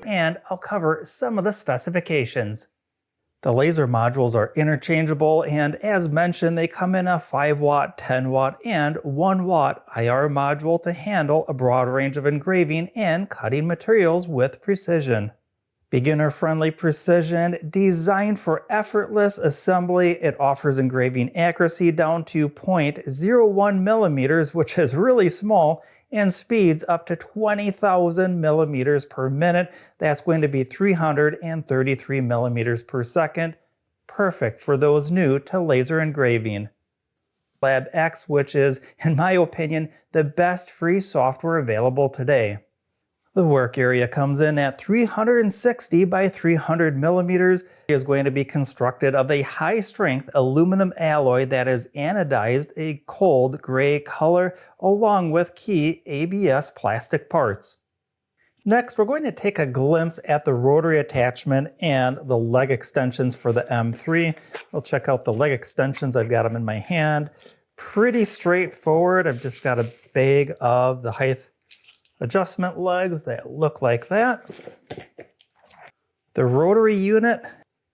and I'll cover some of the specifications. The laser modules are interchangeable, and as mentioned, they come in a 5-watt, 10-watt, and 1-watt IR module to handle a broad range of engraving and cutting materials with precision. Beginner-friendly precision, designed for effortless assembly, it offers engraving accuracy down to 0.01 millimeters, which is really small, and speeds up to 20,000 millimeters per minute. That's going to be 333 millimeters per second. Perfect for those new to laser engraving. BlazeX, which is, in my opinion, the best free software available today. The work area comes in at 360 by 300 millimeters. It is going to be constructed of a high-strength aluminum alloy that is anodized a cold gray color along with key ABS plastic parts. Next, we're going to take a glimpse at the rotary attachment and the leg extensions for the M3. We'll check out the leg extensions. I've got them in my hand. Pretty straightforward. I've just got a bag of the height adjustment legs that look like that. The rotary unit,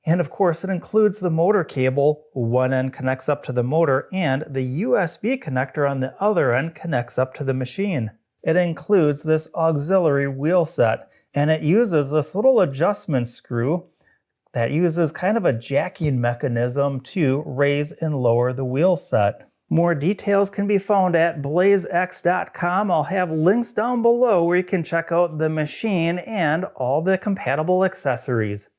and of course it includes the motor cable. One end connects up to the motor and the USB connector on the other end connects up to the machine. It includes this auxiliary wheel set, and it uses this little adjustment screw that uses kind of a jacking mechanism to raise and lower the wheel set. More details can be found at BlazeX.com. I'll have links down below where you can check out the machine and all the compatible accessories.